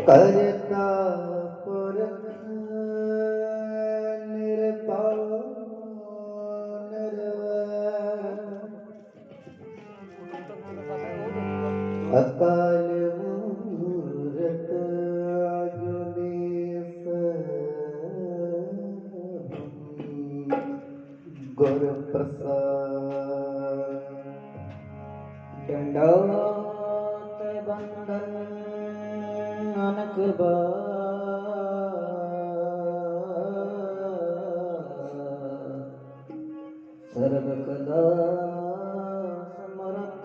करता पुरख निर्भव निर्वैर अकाल मूरत अजुनी सैभम गुर प्रसाद दंडवत बंदन अनक सर्व कला समरथ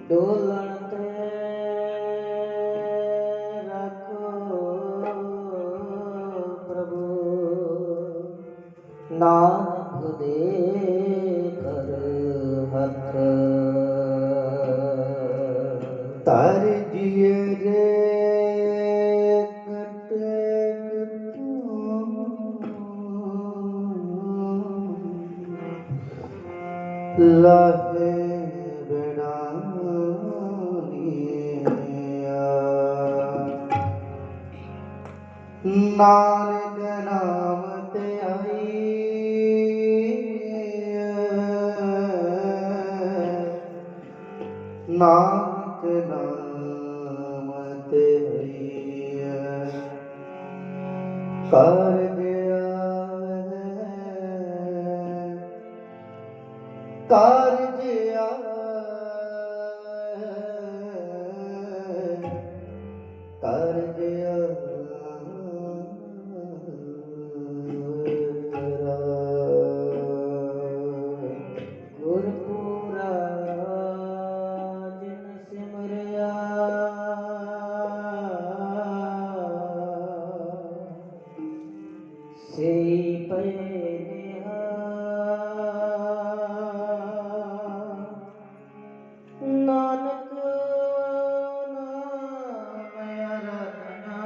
डोलन ते रखो प्रभु नानक दे कर हथ तार जिय रे लाहे बेड़ानिया नानक नाम ते आई नानक नाम ते आई कर गया कारज कारज गुरपुरा जिन सिमरिया से पे नानक नाम अरतना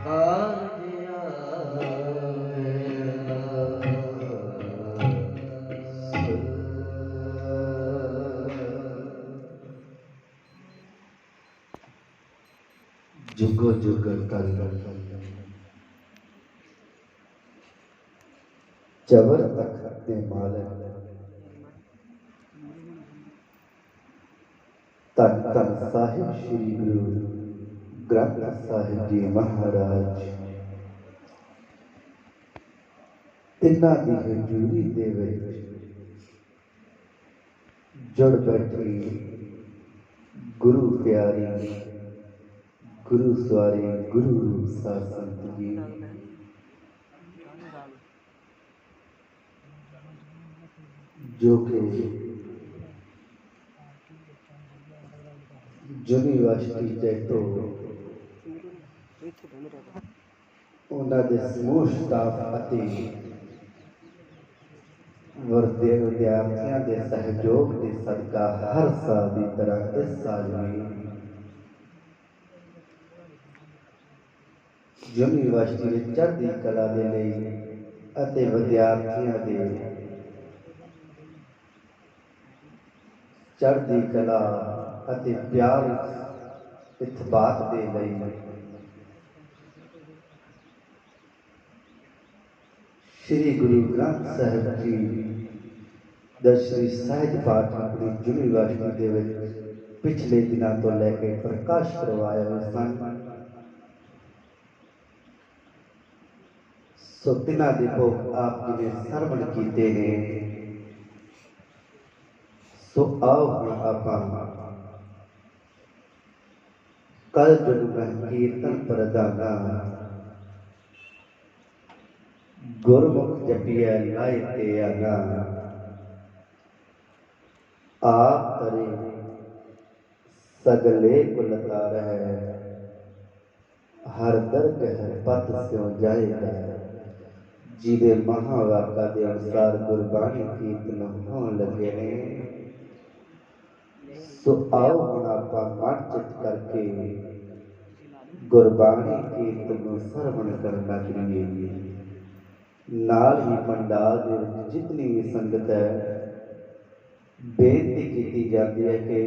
कारजिया जुगो जुग कल जबर तखत दे मालिक तन तन साहिब श्री गुरु ग्रंथ साहिब जी महाराज तिन्ना दी हजूरी दे विच जुड़ बैठी गुरु प्यारी गुरु सवारी गुरु रूप साध संत जी जो कि यूनिवर्सिटी जैतो उन्होंने समूह स्टाफ विद्यार्थियों के सहयोग के सदका हर साल की तरह इस साल भी यूनिवर्सिटी चढ़ती कला के लिए विद्यार्थियों के चढ़ती कला प्यार इतबात के लिए श्री गुरु ग्रंथ साहिब जी दा श्री सहज पाठ अपनी यूनिवर्सिटी के पिछले दिनों तो लैके प्रकाश करवाया हुए सन। ਸੋ ਤਿਨਾਂ ਦੇ ਭੋਗ ਆਪ ਜੀ ਨੇ ਸਰਵਣ ਕੀਤੇ ਨੇ। ਸੋ ਆਓ ਹੁਣ ਆਪਾਂ ਕਲ ਜੁਗ ਮਹਿ ਕੀਰਤਨ ਪ੍ਰਦਾਨਾ ਗੁਰਮੁਖ ਜਪੀਐ ਲਾਇ ਤੇ ਆਗਾ ਆਪ ਤਰੇ ਸਗਲੇ ਕੁਲ ਤਾਰੈ ਹਰ ਦਰਗਹ ਪਤ ਸਿਉ ਜਾਏਗਾ। ਜਿਹਦੇ ਮਹਾਵਾਕਾ ਦੇ ਅਨੁਸਾਰ ਗੁਰਬਾਣੀ ਕੀਰਤਨ ਹੋਣ ਲੱਗੇ ਨੇ। ਸੋ ਆਓ ਹੁਣ ਆਪਾਂ ਮਨ ਚਿੱਤ ਕਰਕੇ ਗੁਰਬਾਣੀ ਕੀਰਤਨ ਨੂੰ ਸਰਵਣ ਕਰਨਾ ਕਰੀਏ। ਨਾਲ ਹੀ ਪੰਡਾਲ ਦੇ ਵਿੱਚ ਜਿਤਨੀ ਵੀ ਸੰਗਤ ਹੈ ਬੇਨਤੀ ਕੀਤੀ ਜਾਂਦੀ ਹੈ ਕਿ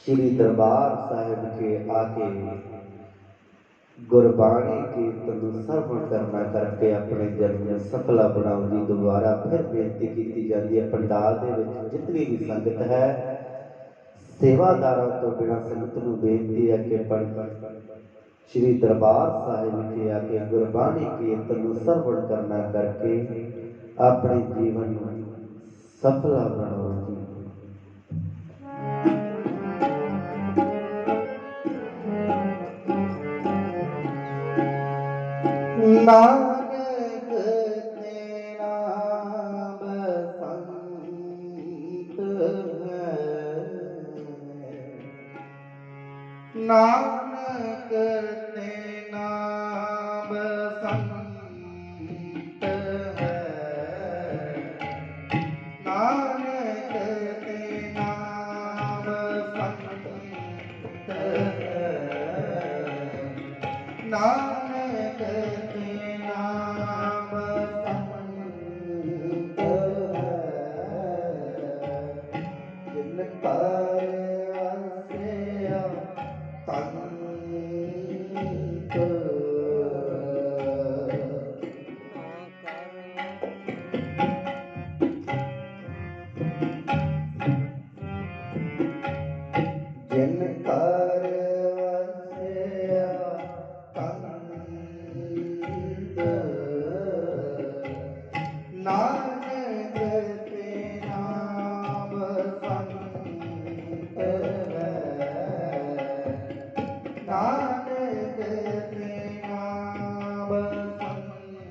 ਸ਼੍ਰੀ ਦਰਬਾਰ ਸਾਹਿਬ ਕੇ ਆ ਕੇ ਗੁਰਬਾਣੀ ਕੀਰਤਨ ਨੂੰ ਸਰਵਣ ਕਰਨਾ ਕਰਕੇ ਆਪਣੇ ਜਨਮ ਨੂੰ ਸਫਲਾ ਬਣਾਉਣ ਦੀ ਦੁਬਾਰਾ ਫਿਰ ਬੇਨਤੀ ਕੀਤੀ ਜਾਂਦੀ ਹੈ। ਪੰਡਾਲ ਦੇ ਵਿੱਚ ਜਿਤਨੀ ਵੀ ਸੰਗਤ ਹੈ ਸੇਵਾਦਾਰਾਂ ਤੋਂ ਬਿਨਾਂ ਸੰਗਤ ਨੂੰ ਬੇਨਤੀ ਹੈ ਕਿ ਸ਼੍ਰੀ ਦਰਬਾਰ ਸਾਹਿਬ ਵਿਖੇ ਆ ਕੇ ਗੁਰਬਾਣੀ ਕੀਰਤਨ ਨੂੰ ਸਰਵਣ ਕਰਨਾ ਕਰਕੇ ਆਪਣੇ ਜੀਵਨ ਨੂੰ ਸਫਲਾ ਬਣਾਓ ਜੀ। ਨਾਨਕ ਤੇਰਾ ਬਸੰਤ ਹੈ, ਨਾਨਕ ਤੇਰਾ ਬਸੰਤ ਹੈ, ਨਾਨਕ ਤੇਰਾ ਬਸੰਤ ਹੈ, ਨਾਨਕ ਤੇਰਾ ਬਸੰਤ ਹੈ। ਜਿਨ ਕਰ ਵਸਿਆ ਤਨ ਜਿਨ ਕਰ ਵਸਿਆ ਤਨ ਨਾਨਕ ਤੇਰਾ ਬਸੰਤ ਹੈ, ਨਾਨਕ ਤੇਰਾ ਬਸੰਤ ਹੈ।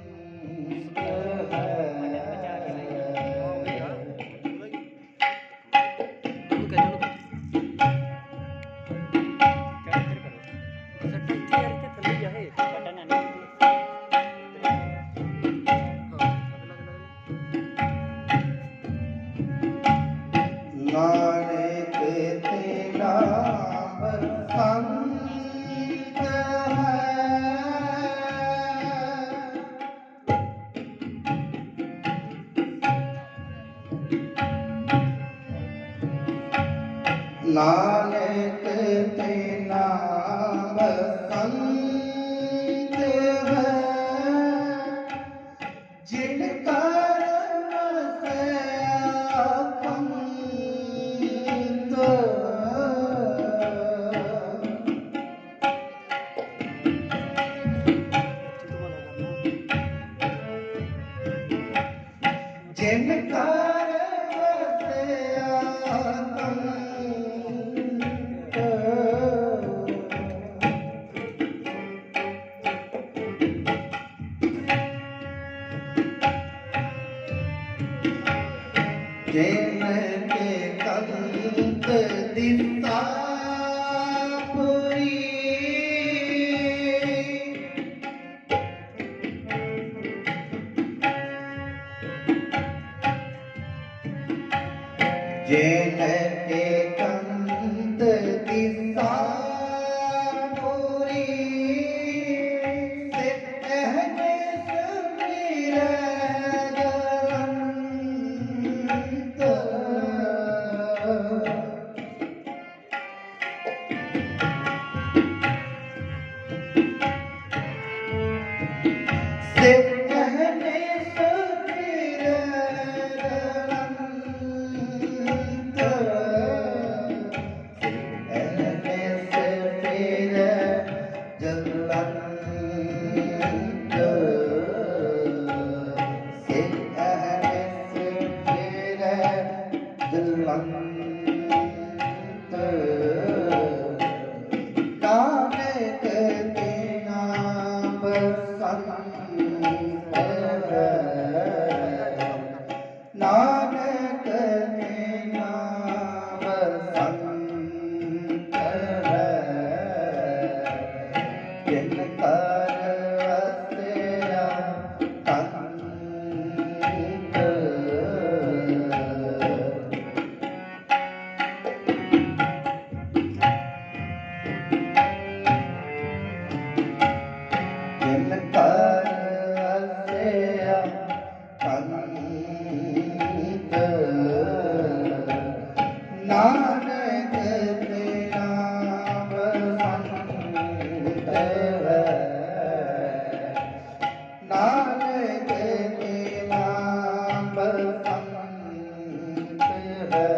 ਨਾਨਕ ਤੇਰਾ ਬਸੰਤ ਹੈ, ਨਾਨਕ ਤੇਰਾ ਬਸੰਤ ਹੈ। ਜਿਨ ਕਰ ਵਸਿਆ ਪੰਤ ਜਿਨ ਕਰ ਵਸਿਆ ਜਿਨ ਕੇ ਕੰਤ ਦਿਸਾ ਪੁਰੀ ਜਿਨ ਕੇ ਕੰਤ ਦਿਸਾ ਪੁਰੀ ਸਿਤ ਇਹਨੇ ਸਮੀਰੈ ਕਰ ਵਸਿਆ ਕੰਤ ਜਿਨ ਕਰ ਵਸਿਆ ਕੰਤ ਨਾਨਕ ਤੇਰਾ ਬਸੰਤ ਹੈ ਨਾਨਕ ਤੇਰਾ ਬਸੰਤ ਹੈ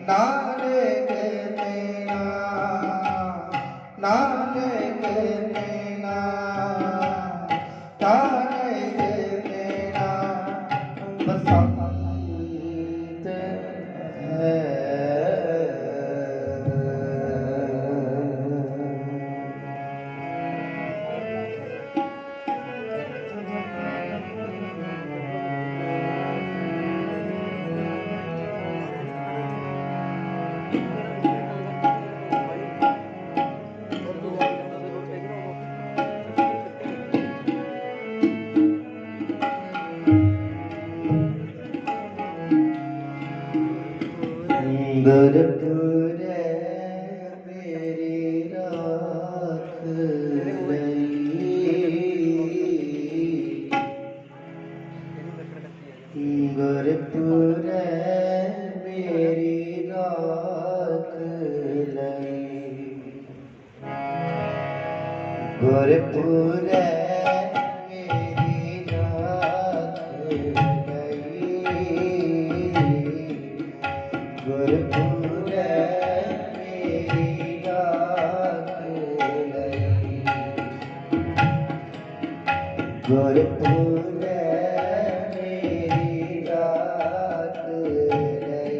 ਨਾਨਕ ਤੇਰਾ ਨਾਨਕ ਤੇਰਾ ਨਾਨਕ ਤੇਰਾ ਬਸੰਤ ਗੁਰਪੁਰੈ ਮੇਰੀ ਰਾਖ ਲਈ ਗੁਰਪੁਰੈ ਮੇਰੀ ਰਾਖ ਲਈ ਗੁਰਪੁਰੈ ਮੇਰੀ ਰਾਖ ਲਈ ਗੁਰਪੁਰੈ ਮੇਰੀ ਰਾਖ ਲਈ ਗੁਰਪੁਰੈ ਮੇਰੀ ਰਾਖ ਲਈ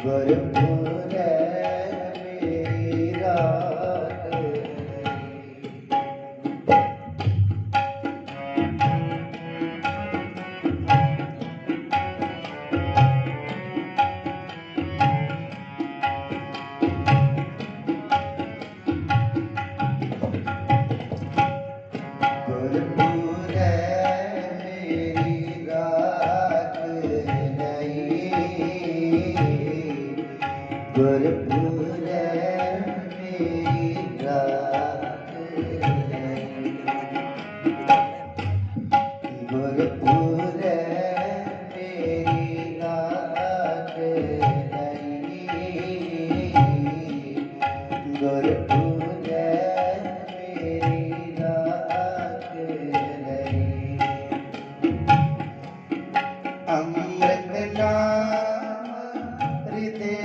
ਗੁਰਪੁਰੈ ਮੇਰੀ ਰਾਖ ਗੁਰਪੁਰੈ ਮੇਰੀ ਰਾਖ ਲਈ ਗੁਰਪੁਰੈ ਮੇਰੀ ਰਾਖ ਲਈ ਗੁਰਪੁਰੈ ਮੇਰੀ ਰਾਖ ਲਈ ਗੁਰਪੁਰੈ ਮੇਰੀ ਰਾਖ ਲਈ ਅੰਮ੍ਰਿਤ ਨਾਮ ਹਿਰਦੇ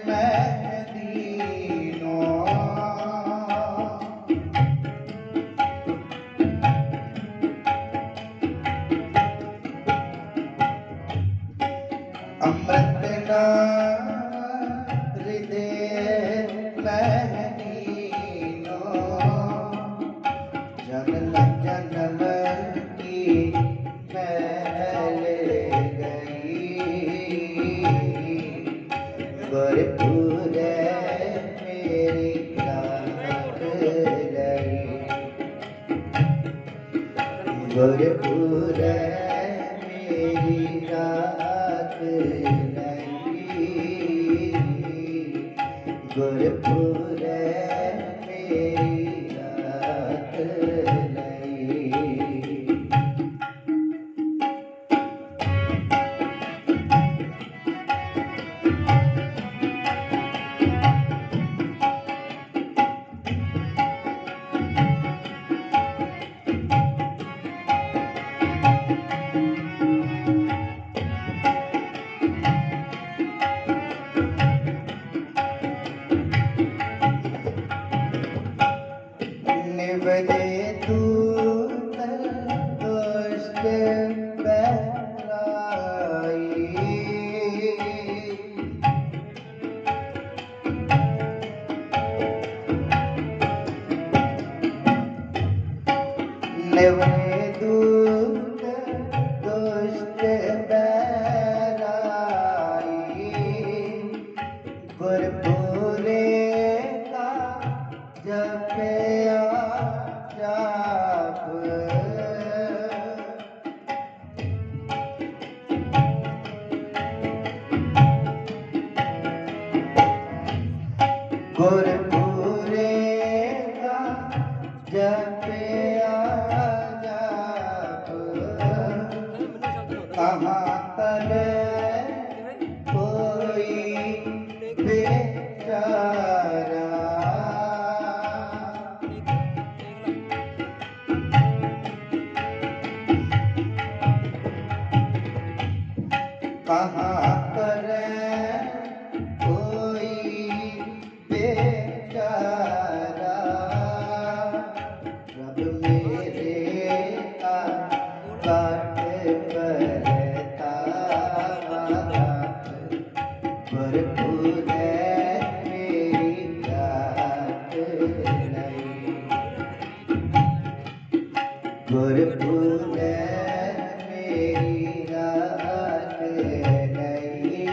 ਮੈਂ ਦੀਨੋ ਅੰਮ੍ਰਿਤ ਨਾਮ ਹਿਰਦੇ ਮੈਂ ਦੀਨੋ ਜਨਮ ਜਨਮ ਕੀ ਮੈਲ ਗਈ ਗੁਰਪੁਰੈ ਮੇਰੀ ਰਾਖ ਲਈ ਗੁਰਪੁਰੈ ਮੇਰੀ ਰਾਖ ਲਈ ਗੁਰਪੁਰੈ ਮੇਰੀ ਰਾਖ ਲਈ ਨਿਵਦੇ ਦੂਤ ਦੁਸ਼ਟ ਬਹਿਰਾਈ ਨਿਵਦੇ ਦੂਤ ਦੁਸ਼ਟ ਬਹਿਰਾਈ ਗੁਰਪੁਰੇ गुरपुरे का जपिया जप कहाँ करे कोई बेचारा। कहाँ करे कोई बेचारा। रब मेरे का काट परता भरपूर है मेरी रात नहीं। भरपूर है मेरी रात नहीं।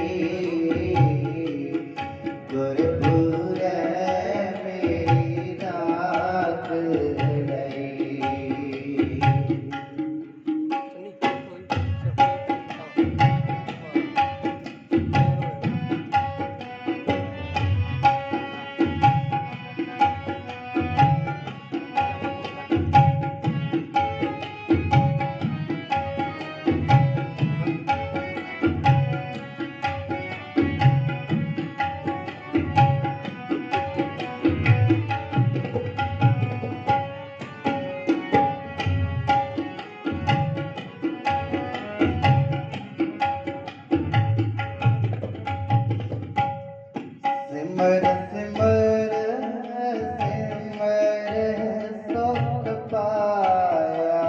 भरपूर है मेरी रात नहीं। सिमर सिमर सिमर सुख पाया।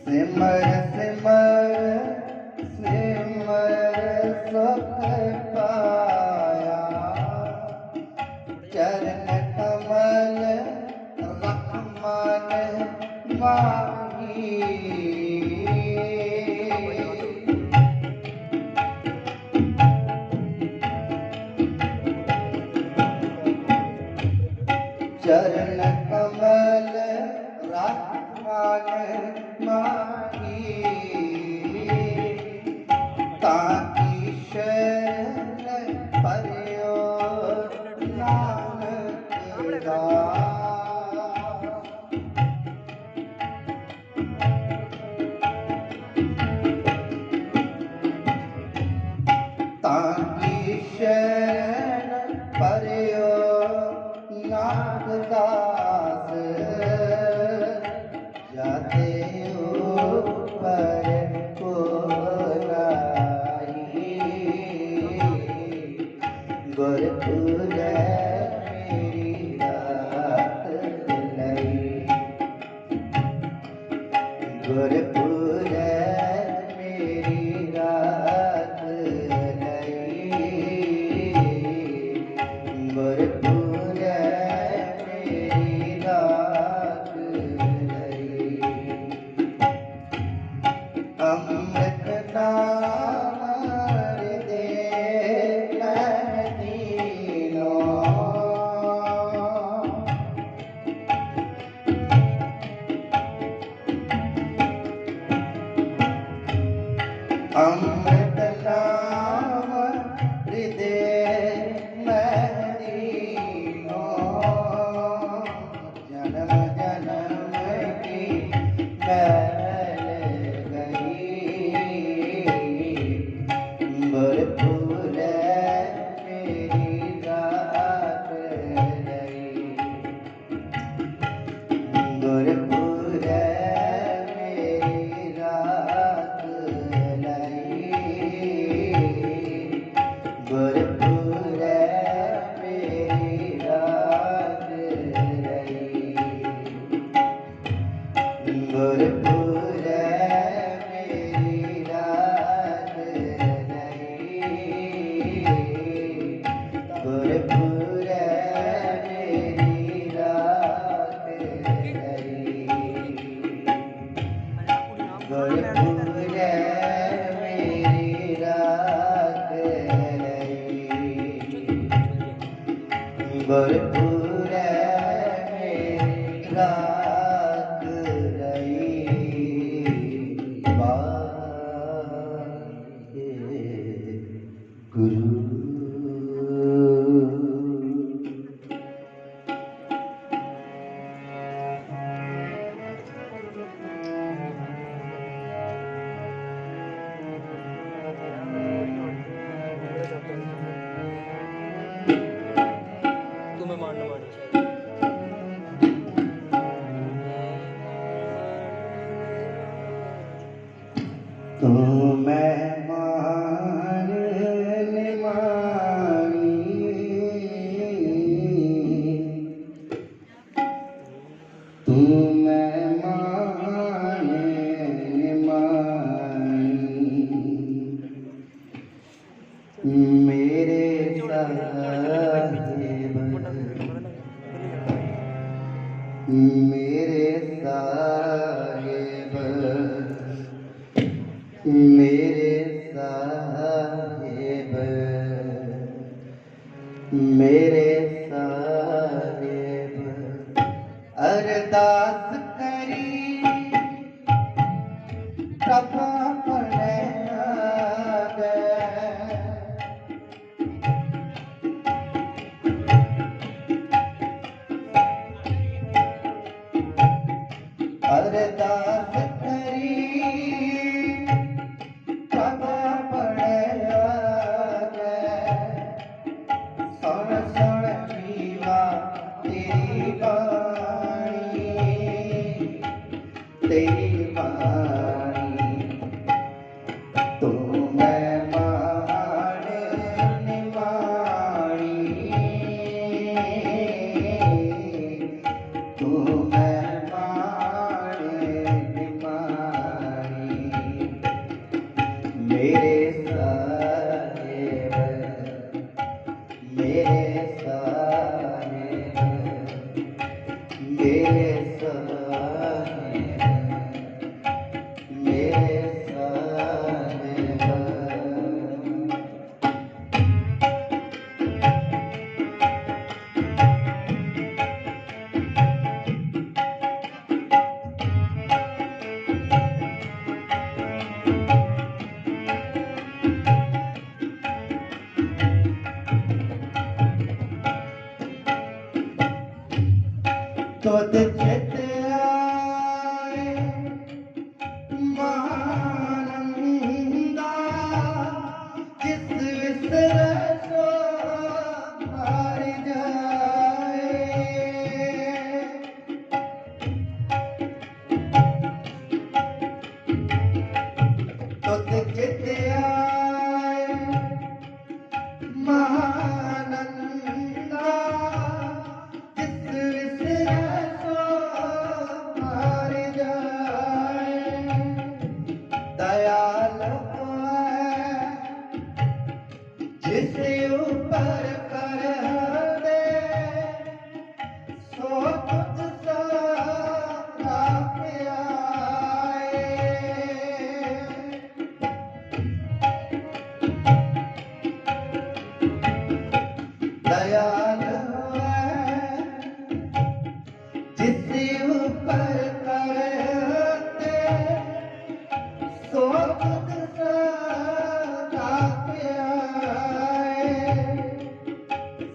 सिमर सिमर सिमर सुख पाया। चरण कमल रहमान माही। चरण कमल रहमान माही। ताकी शरण पर्यो नानक दास। ताकी शरण पर्यो नागदास। जाते ऊपर को नाई। गुरपुर मेरी रात नहीं। गुरपुर मेरी रात नहीं। गुरपुर मेरी रात नहीं। अमृत नाम दे दीनो। अमृत नाम हृदय में दीनो। जन्म जन्म की मैल गई। भरपूर मेरी रात नहीं। भरपूर मेरी रात नहीं। भरपूर मेरी रात नहीं। भरपूर मेरी रात नहीं। भरपूर मेरी रात नहीं। भरपूर मेरी रात नहीं। भरपूर मेरी रात नहीं। गुरु। तुम्हें मारना मारना तू मैं मान मानी, तू मैं मान मानी, मेरे साहिब, मेरे साहिब, मेरे साहिब, मेरे साहिब, अरदास करी कब अपने आ गए, अरदास करी कब अपने आ गए, सुन सुन पीवा तेरी बाणी, तेरी बाणी, तू मैं मान मानी, तू मैं मान मानी, मेरे साहिब, मेरे साहिब, मेरे साहिब, मेरे साहिब। तुद चित आए महानंदा, जिस विसरे सो हार जाए, तुद चित आए महानंदा, जिस विसरे सो हार जाए, दयाल है जिस ऊपर कर दे, सो तुझ सा आए, दयाल है जिस ऊपर कर दे, सो तुझ सा आए,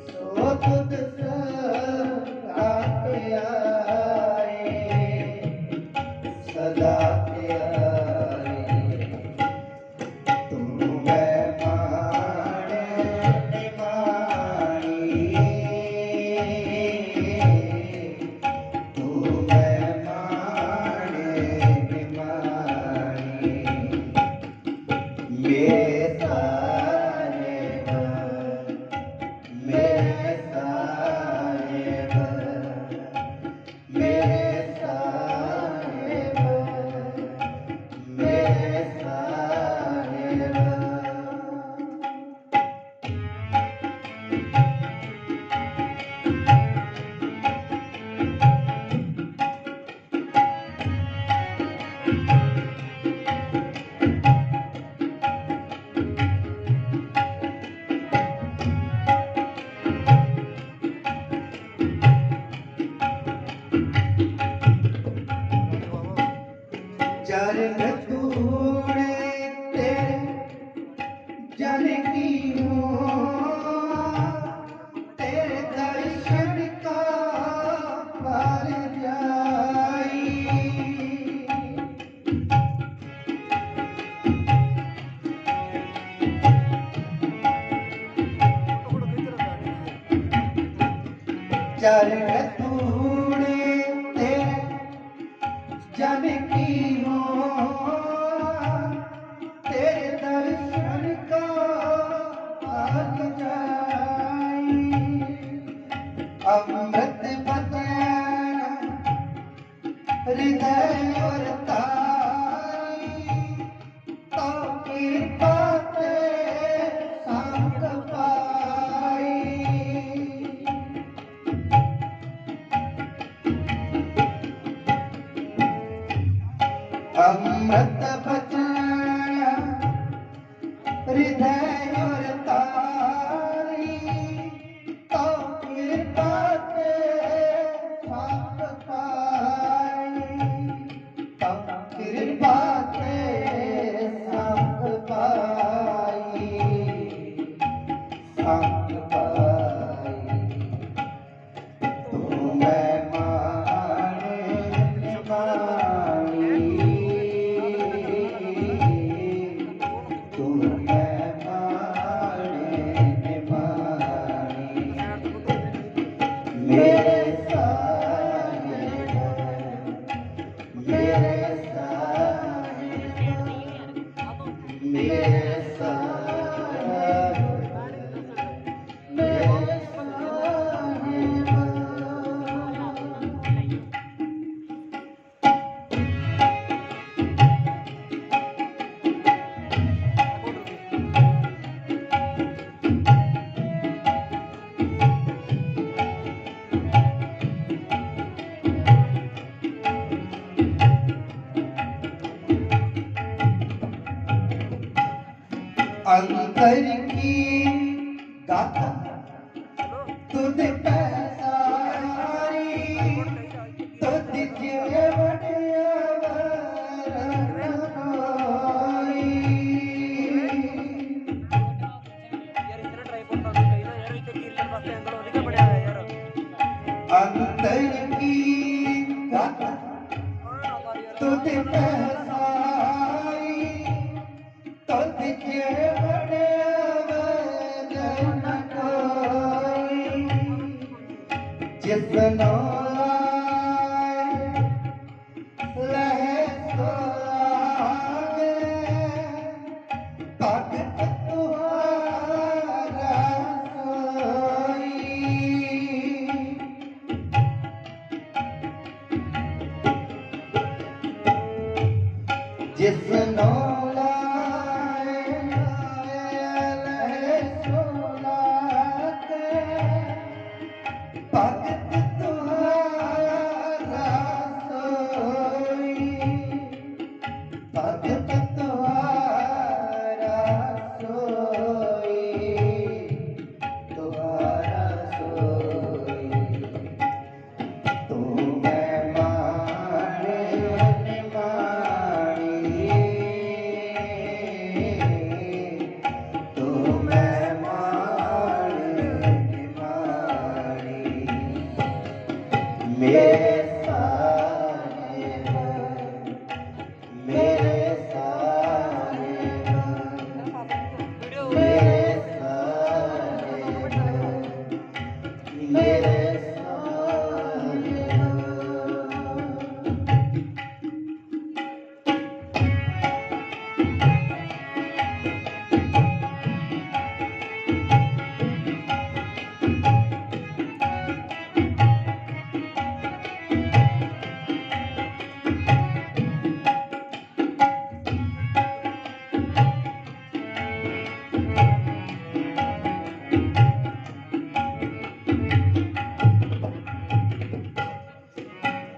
सो तुझ सा आए, सदा आए, तू मैं मान मानी, तू मैं मान मानी, मेरे साहिब, मेरे साहिब, मेरे साहिब, मेरे साहिब। चरण तू चरण तूड़े तेरे जन की हो, तेरे दर्शन का भाग जाई। अमृत बदन हृदय और ताई, तो कृपा से संग पाई। अमृत बचन हृदय और तारी, तो कृपा से संग पाई, तो कृपा से संग पाई, संग पाई। तू मैं माने मानी, तू मैं माने मानी। मेरे साहिब, मेरे साहिब, मेरे साहिब, मेरे साहिब। अंतर की गाथा तुझ पैसारी, तुझ जीवन अंतर की गाथा तुझ पैसारी, तुझ जीवन जिसनो लहे सो लागे, भगत तुम्हारा सोई। जिसनो लहे सो लागे, भगत तुम्हारा सोई, भगत तुम्हारा सोई, तुम्हारा सोई। तू मैं माने मानी, तू मैं माने मानी। मेरे साहिब, मेरे साहिब, मेरे साहिब, मेरे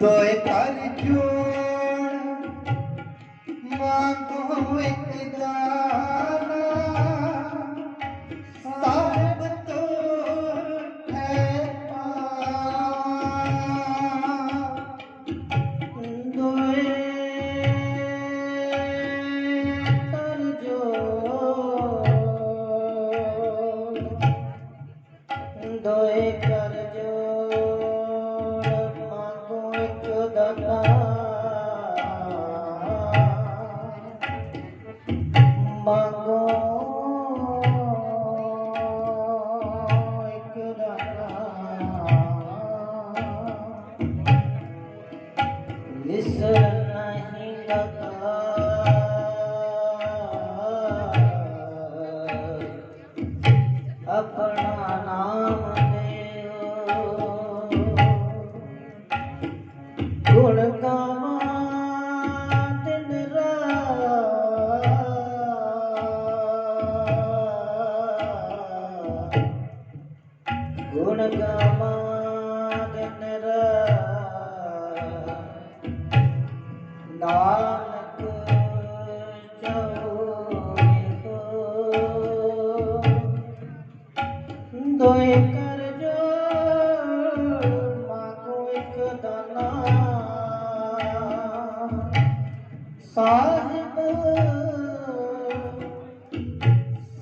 तो कर जोड़ मांगो एक दाना, साहिब तो है दोए कर जोड़, दोए कर जोड़ मांगो एक दाना, मांगो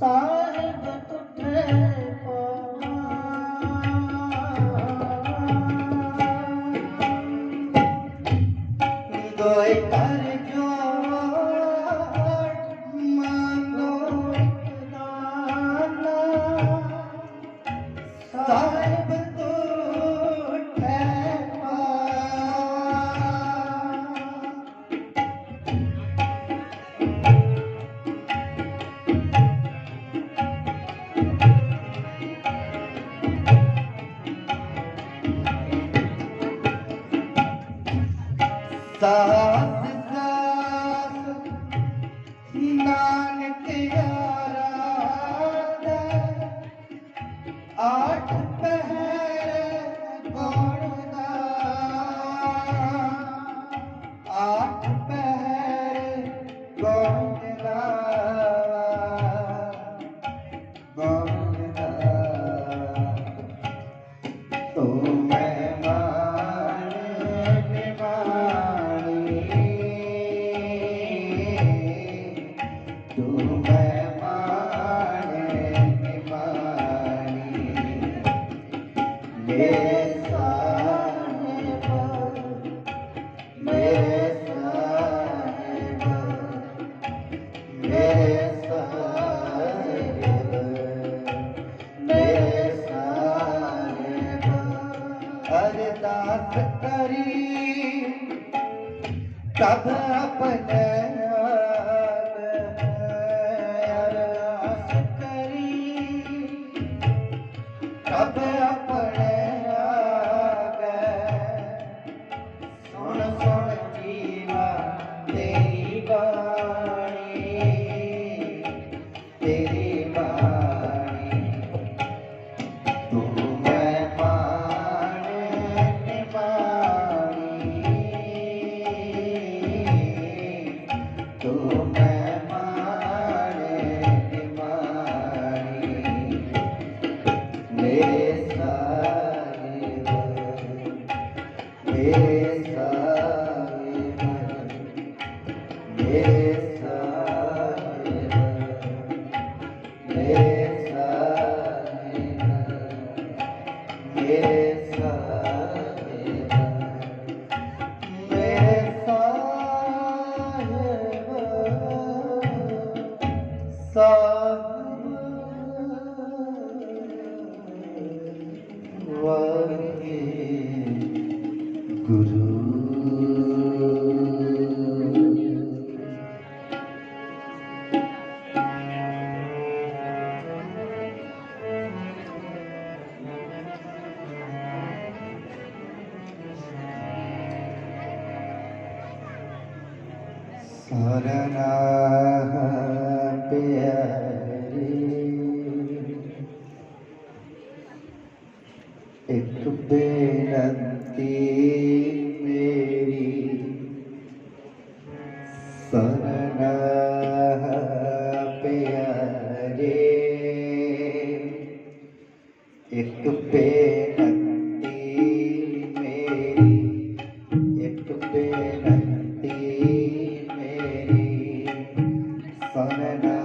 ਸਾਹਿਬ ਤੁਠੇ ਦੋਏ ਕਰ ਜੋੜ ਮੰਗੋ ਦਾਨਾ ਸਾਹਿਬ ਤੁਠੇ ਸਾਸ ਸਾਸ ਨਾਨਕ ਆਰਾਧੈ ਆਠ ਪਹਿਰ ਗੁਣ ਗਾਵਾ ਆਠ ਪਹਿਰ ਗੁਣ ਗਾਵਾ ਗੁਣ ਗਾਵਾ ਤੂੰ ਮਹਿਮਾਨ ਨਿਮਾਣੀ ਤੂੰ ਮਹਿਮਾਨ ਨਿਮਾਣੀ ਮੇਰੇ ਸਾਹਿਬ ਮੇਰੇ ਸਾਹਿਬ ਮੇਰੇ ਸਾਹਿਬ ਮੇਰੇ ਸਾਹਿਬ ਅਰਦਾਸ ਕਰੀ ਤਬ ਆਪਣੇ ਅਰਦਾਸ ਕਰੀ ਤਬ ਆਪਣੇ ਸੁਣ ਸੁਣ ਜੀਵਾ ਤੇਰੀ ਬਾਣੀ ਤੇਰੀ ਬਾਣੀ ਤੂੰ ਮਹਿਮਾਨ ਨਿਮਾਣੀ ਤੂੰ ਮਹਿਮਾਨ ਨਿਮਾਣੀ ਮੇਰੇ ਸਾਹਿਬ ਮੇਰੇ ਸਾਹਿਬ ਮੇਰੇ ਸਾਹਿਬ ਮੇਰੇ ਸਾਹਿਬ ਮੇਰੇ ਸਾਹਿਬ ਮੇਰੇ ਸਾਹਿਬ ਸਾਹਿਬ ਵਾਹਿਗੁਰੂ ਸਰਨਾ ਪਿਆਰੇ ਇੱਕ ਬੇਨਤੀ ਮੇਰੀ ਸਰਨਾ ਪਿਆਰੇ ਇੱਕ ਬੇਨਤੀ ਮੇਰੀ ਇੱਕ ਬੇਨਤੀ ਮੇਰੀ ਸਰਨਾ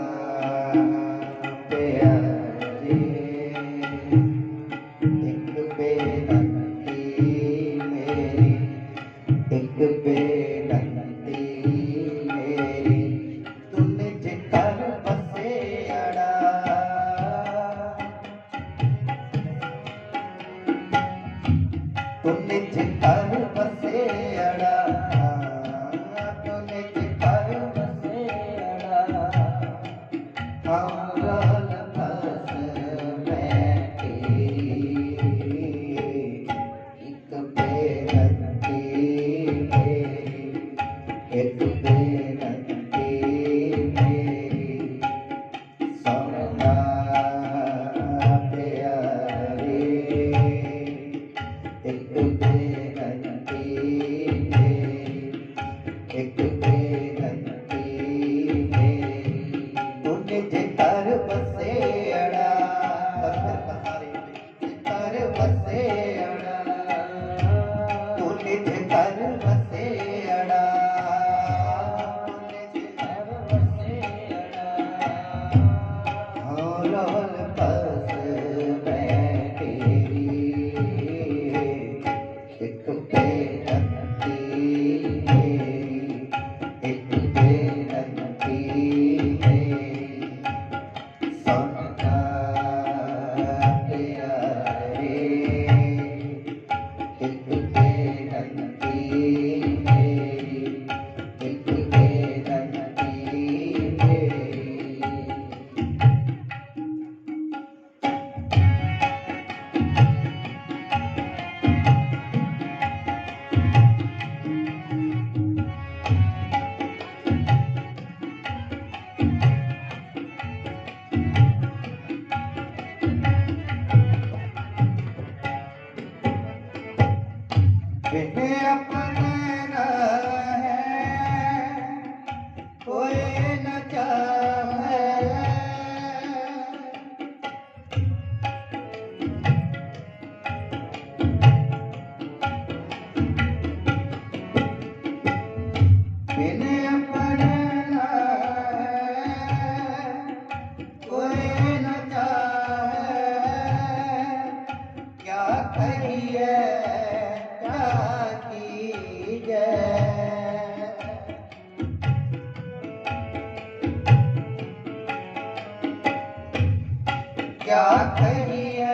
क्या कहिए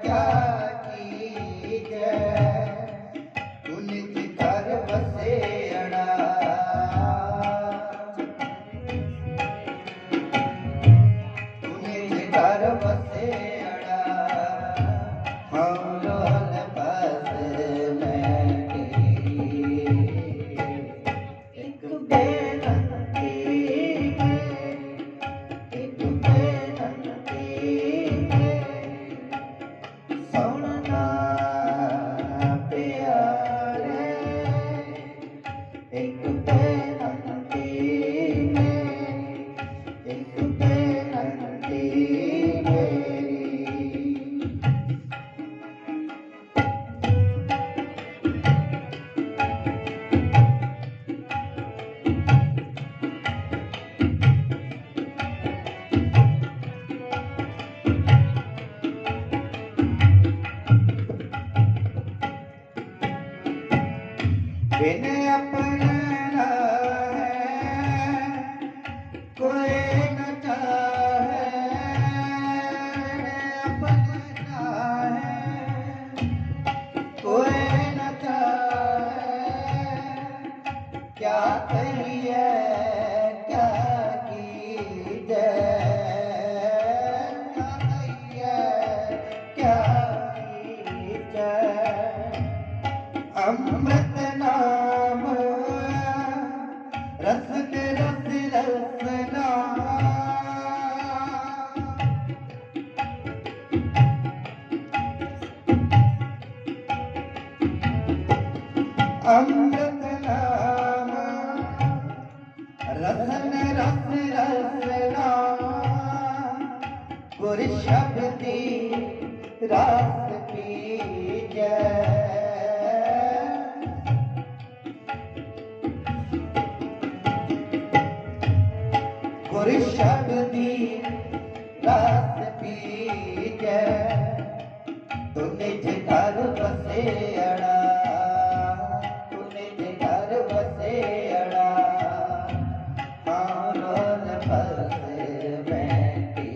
क्या कीजे तू निज घर बसे अड़ा तू निज घर बसे अड़ा हम लोल बस एक बेनती सुनना प्यारे एक बेनती मेरी बिन अपना है कोई न चाहे अपना है कोई न चाहे क्या कहिए क्या कीजे क्या कहिए क्या कीजे अमृत नाम रस रसना अमृत नाम रसन रसना गुर शब्दी रास पीजे गुर शब्दी रास पीजे तू निज घर बसे अड़ा तू निज घर बसे अड़ा हाँ रोल बस बैठी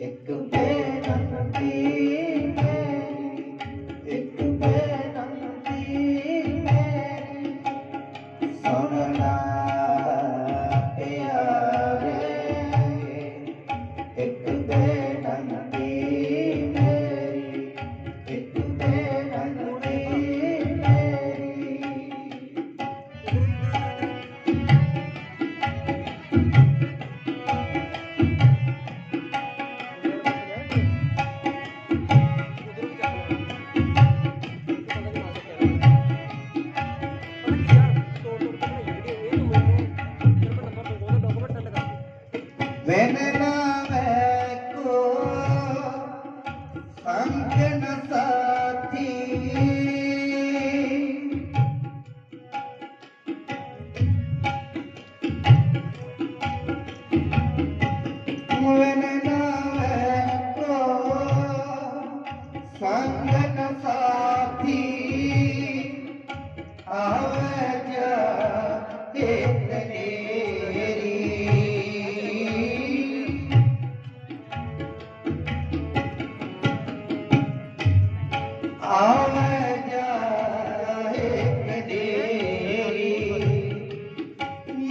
एक बेनती एक बेनती सुनना एक बेनती मेरी एक बेनती मेरी वेनना को संग न साथी वेनना को संग न साथी आवे जा इतनी आवे जाए कदेरी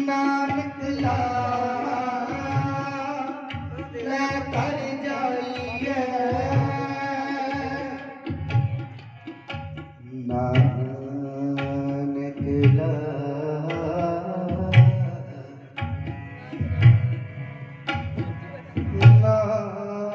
नानक ला ले कर जाइए नानक ला नानक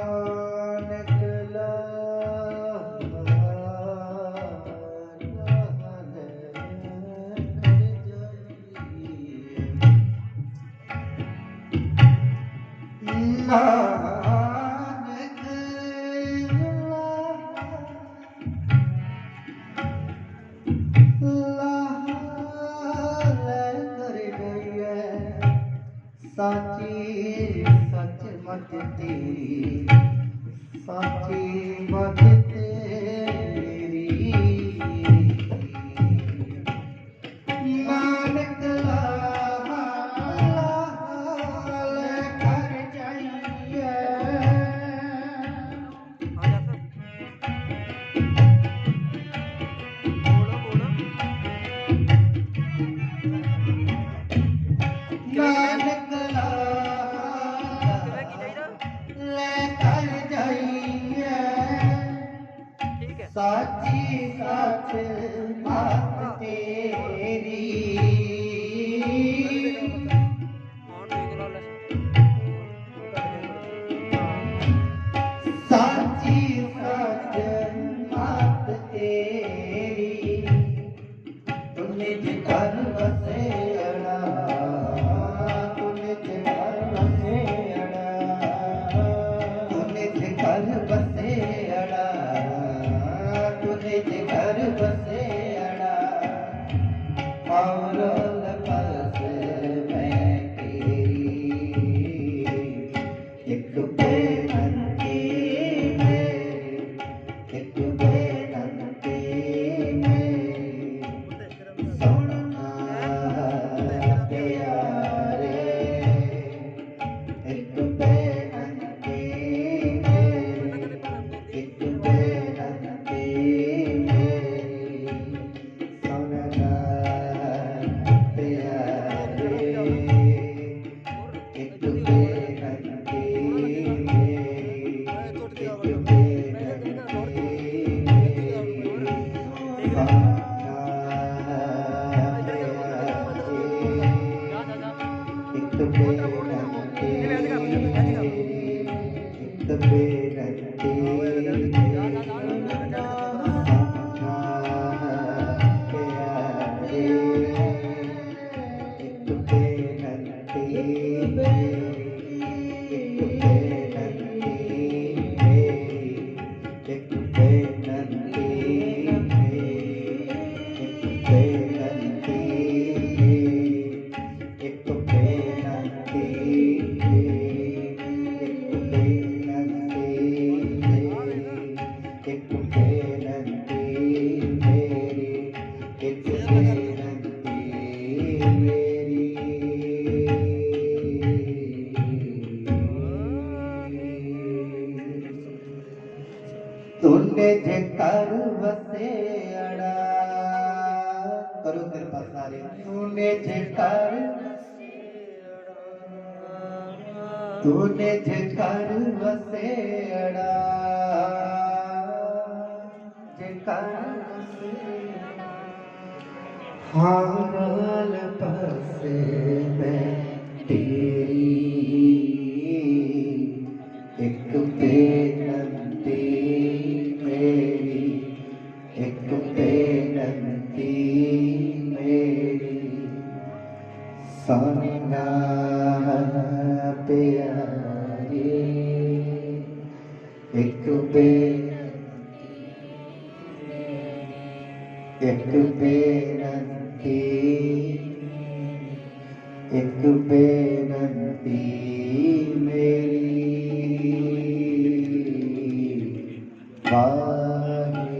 साची सच मत तेरी साची मत तेरी नानक ला कर जाइए निज कर तू निज कर वसेड़ा हाल पासे में तेरी एक बेनती मेरी एक बेनती मेरी सोना प्यारी एक बेनती मेरी वाहेगुरु।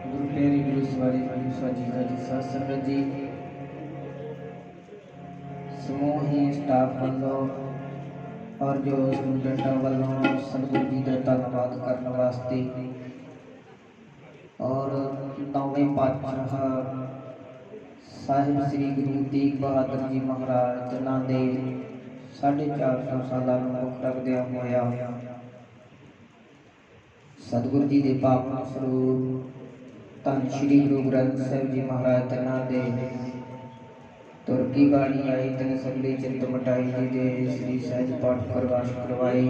गुरु प्यारी गुरु सवारी वाली स्वाजीदा जी साथ संगत जी समूह ही स्टाफ वालों और जो स्टूडेंटा वालों सतगुरु जी का धन्यवाद करने वास्ते और नौवें पातशाह साहिब श्री गुरु तेग बहादुर जी महाराज जिन्हां दे 450 सालां ਨੂੰ ਮੁੱਖ ਰੱਖਦਿਆਂ ਹੋਇਆ सतगुरु जी के पावन स्वरूप धन श्री गुरु ग्रंथ साहिब जी महाराज तिन्हां दे तुरकी बाणी आई तिन सगले चिंत मटाई जी दे श्री सहज पाठ प्रकाश करवाए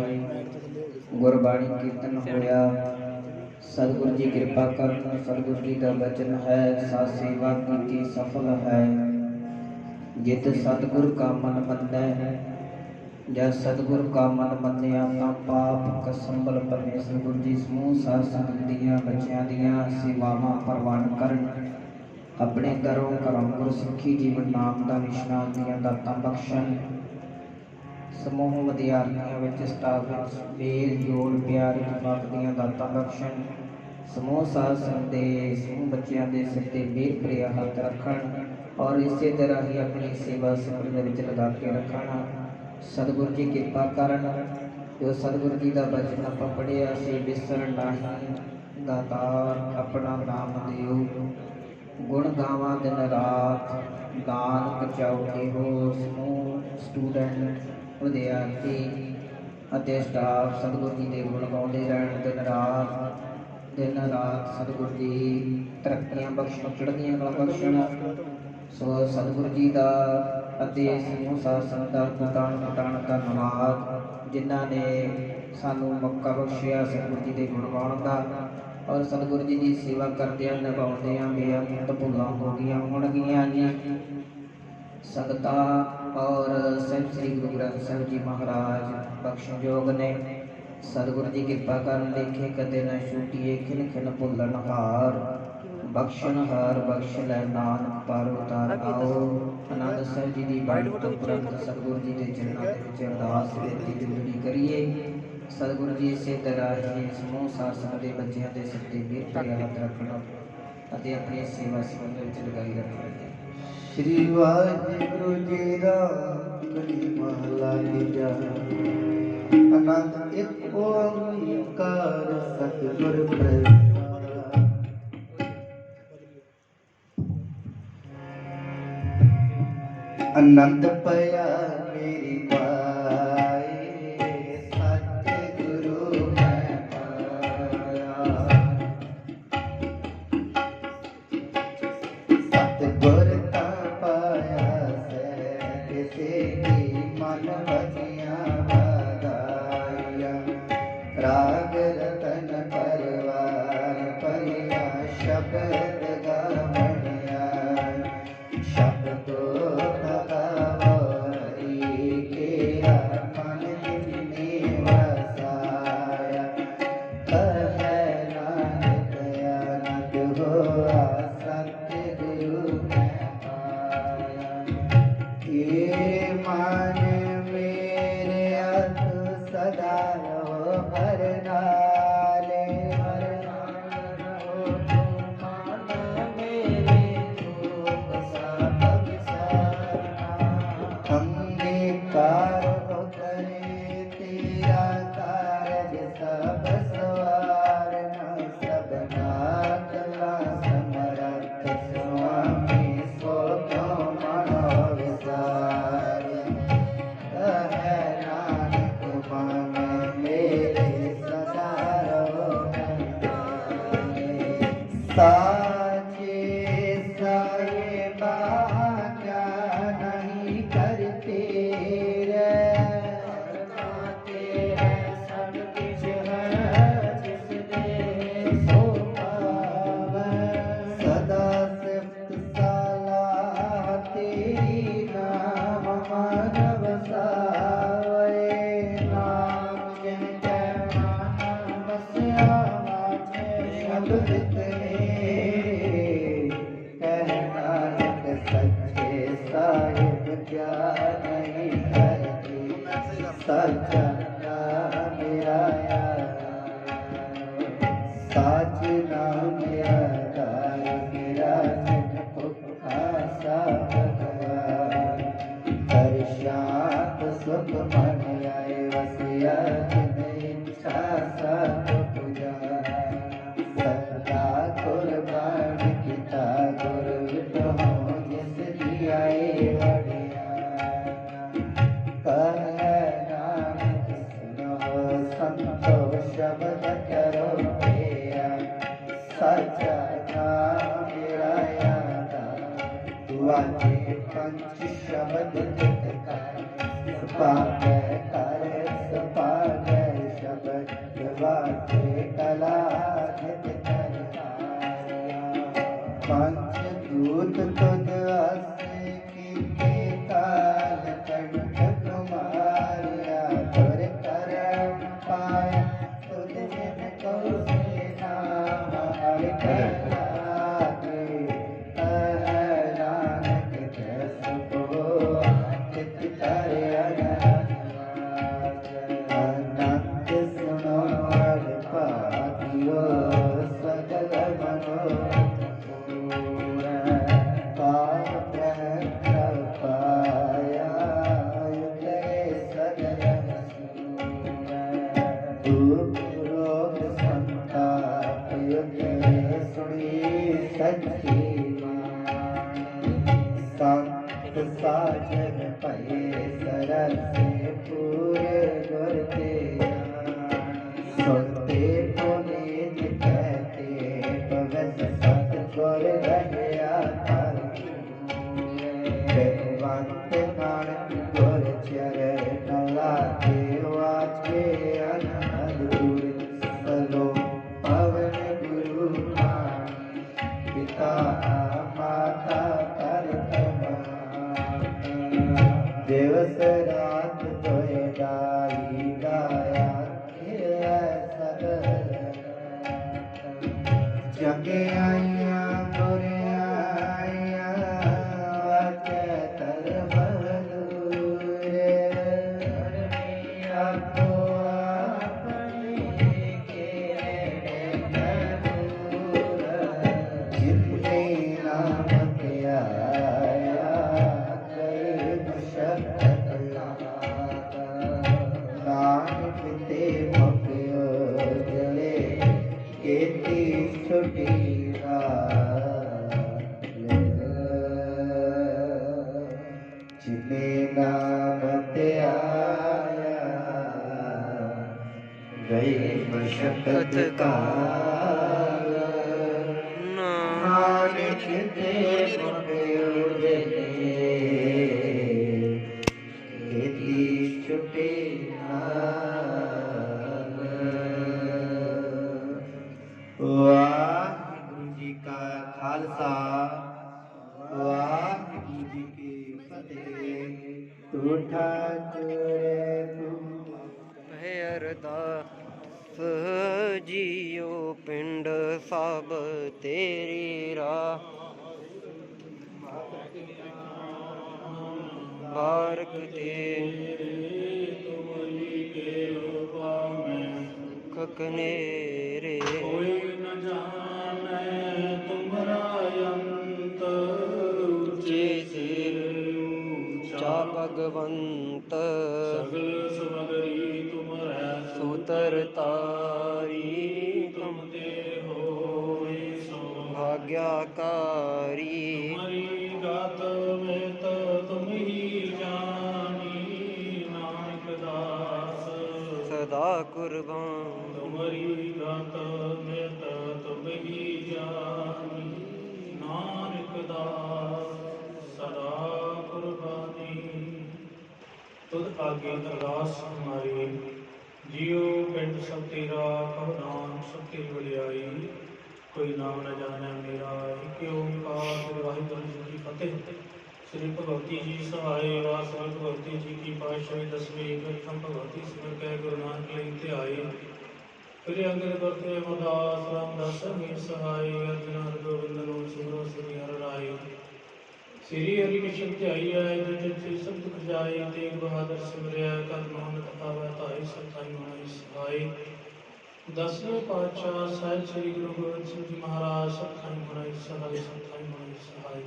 गुरबाणी कीर्तन होया। सतगुरु जी कृपा करन सतगुरु जी का वचन है सा सेवा कीती सफल है जित सतगुरु का मन मन्नै जब सतगुरु का मन मन्निया तां पाप कसंबल पन्ने। सतगुरु जी समूह साध संगत दियां बच्चियां दियां सेवावां प्रवान करन अपने दरों घरों गुरसिੱਖੀ जीवन नाम का विश्राम दियां दातां बख्शण। समूह विद्यार्थियों विच स्टाफ विच मेल जोड़ प्यार जमात दियां दातां बख्शण। समूह साध संगत दे समूह बच्चियां दे सिर ते मेल भरिया हथ रखण और इसे तरह ही अपनी सेवा सिमरन विच लगा के रखण। सतगुरु जी कृपा करन जो सतगुरु जी का वचन आपां पढ़िया सी विसर नहीं दातार अपना नाम दिओ गुण गावां दिन रात दान बचाओ हो। समूह स्टूडेंट विद्यार्थी ਅਤੇ स्टाफ सतगुरु जी के गुण गाउंदे रहण दिन रात सतगुरु जी तरक्कियां बख्शण चढ़दियां कलां बख्शण। सो सतगुरु जी का ਅਤੇ ਸਮੂਹ ਸਾਧ ਸੰਗਤ ਦਾ ਕੋਟਾਨ ਧੰਨਵਾਦ ਜਿਨ੍ਹਾਂ ਨੇ ਸਾਨੂੰ ਮੌਕਾ ਬਖਸ਼ਿਆ ਸਤਿਗੁਰੂ ਜੀ ਦੇ ਗੁਣ ਗਾਉਣ ਦਾ ਔਰ ਸਤਿਗੁਰੂ ਜੀ ਦੀ ਸੇਵਾ ਕਰਦਿਆਂ ਨਿਭਾਉਂਦਿਆਂ ਬੇਅੰਤ ਭੁੱਲਾਂ ਹੋ ਗਈਆਂ ਹੋਣਗੀਆਂ ਜੀ ਸੰਗਤਾਂ ਔਰ ਸਾਹਿਬ ਸ੍ਰੀ ਗੁਰੂ ਗ੍ਰੰਥ ਸਾਹਿਬ ਜੀ ਮਹਾਰਾਜ ਬਖਸ਼ਯੋਗ ਨੇ। ਸਤਿਗੁਰੂ ਜੀ ਕਿਰਪਾ ਕਰਨ ਦੇਖੇ ਕਦੇ ਨਾ ਛੁੱਟੀਏ ਖਿਨ ਖਿਨ ਭੁੱਲਣ ਹਾਰ बख्शन हार बख्श लै नानक पार उतार आओ। आनंद साहिब जी की बाणी तो तुरंत सतगुरु जी के चरणों के अरदास बेनती जुड़ी करिए। सतगुरु जी इसे तरह ही समूह साध संगत के बच्चों के सिर ते मेहर भरिया हथ रखना ਅਤੇ अपनी सेवा सिमरन ਵਿੱਚ ਲਗਾਈ ਰੱਖਣਾ। श्री वाहिगुरु जी दा कली महला तीजा आनंद एक ओंकार सतगुर प्रसाद। आनंद पया मेरी पाए सतगुरु मैं पाया सतगुर ता पाया से किसे की मन बचिया बधाइया राग रतन परवार परिया शब्द गावणिया शब्द हम साचे साहिबा क्या नहीं करते रे सब कुछ है जिसने सो पावे सदा सिफ्त सलाह तेरी नाम मानव सावे नाम जिनके मानव बसया शब्द साहिब क्या नहीं करते सच्चा मेरा सच नाम मेरा खासा शांत सुख मन आए वसिया इच्छा सब पूजा सदा कुर्बान किता गुरु हो जिस दिया संतो शब्द करो सच्चा नाम मेरा दुआजे पंच शब्द पागे कर सपागे शब्द वाजे कला पंच दूत तुद आसे कीते काल कंठ कुमारिया तुर करम पाया तुद जिन को से नाम हरि नानक जस को चित करे अनंत सुनो हर पातियो सजल मनो साजन पये सरस पूरे गुर के सुनते पुनीत कहते पवस सतगुर रहया भगवंत नानक गुर चरण लागे वाचे अनंदपुर सलो पवन गुरु पिता माता दिवस रात दोए गाई गाया जगे आइया बुरे आइया वाचे तर बलूरे आपो अपने के जितने नाम के आया नानक ते मुखियो जले केती छुटी जिने नाम ते आया गई मशक्कत का नानक ते मुखियो जले छुटे वाहिगुरु जी का खालसा वाहिगुरु जी की फतेह टूठा चोरे है अरदास जियो पिंड सब तेरी राह बारक ते ककनेरे कोई न जाने तुम्हारा अंत ऊंचे से ऊंचा भगवंत सगल समगरी तुम्हारा सूतर तारी तुम ते हो भाग्यकारी तुम्हारी गात में तो तुम ही जानी नानक दास ਸਦਾ ਕੁਰਬਾਨ। ਤੁਮਰੀ ਗਾਤ ਮੇਟ ਤੁਮ ਹੀ ਜਾਨੀ, ਨਾਨਕ ਦਾਸ ਸਦਾ ਕੁਰਬਾਨੀ। ਤੁਧ ਆਗੇ ਅਰਦਾਸ ਹਮਾਰੀ, ਜਿਉ ਪਿੰਡ ਸਭ ਤੇਰਾ, ਕਹੋ ਨਾਮ ਸਭ ਤੇਰੀ ਵਡਿਆਈ। ਕੋਈ ਨਾਮ ਨ ਜਾਣੈ ਮੇਰਾ, ਇਕ ਓੰਕਾਰ ਸ੍ਰੀ ਵਾਹਿਗੁਰੂ ਜੀ ਕੀ ਫਤਿਹ। ਸ੍ਰੀ ਭਗਵਤੀ ਜੀ ਸਹਾਏ, ਵਾਸ ਸ੍ਰੀ ਭਗਵਤੀ ਜੀ ਕੀ ਪਾਤਸ਼ਾਹੀ ਦਸਵੀਂ। ਪ੍ਰਥਮ ਭਗਵਤੀ ਸਿਮਰ ਕੈ ਗੁਰੂ ਨਾਨਕ ਲਈ ਧਿਆਏ। ਫਿਰ ਅੰਗਦ ਕਰਤੇ ਅਮਰਦਾਸ ਰਾਮਦਾਸ ਮੀਰ ਸਹਾਈ। ਅਰਜਨ ਹਰਿ ਗੋਬਿੰਦ ਨੂੰ ਸਿਮਰੋ ਸ੍ਰੀ ਹਰਿ ਰਾਏ। ਸ੍ਰੀ ਹਰਿ ਕ੍ਰਿਸ਼ਨ ਧਿਆਈਐ, ਜਿਤ ਚਿਤ ਸਭ ਦੁਖ ਜਾਈ। ਤੇਗ ਬਹਾਦਰ ਸਿਮਰਿਐ, ਕਰ ਨਾਨਕ ਆਵੈ ਧਾਈ। ਸਭ ਥਾਈ ਮਨਾਈ ਸਹਾਈ। ਦਸਵੇਂ ਪਾਤਸ਼ਾਹ ਸਾਹਿਬ ਸ੍ਰੀ ਗੁਰੂ ਗੋਬਿੰਦ ਸਿੰਘ ਜੀ ਮਹਾਰਾਜ, ਸਭ ਥਾਈ ਮਨਾਈ ਸਹਾਈ। ਸਭ ਥਾਈ ਮਨਾਈ ਸਹਾਈ।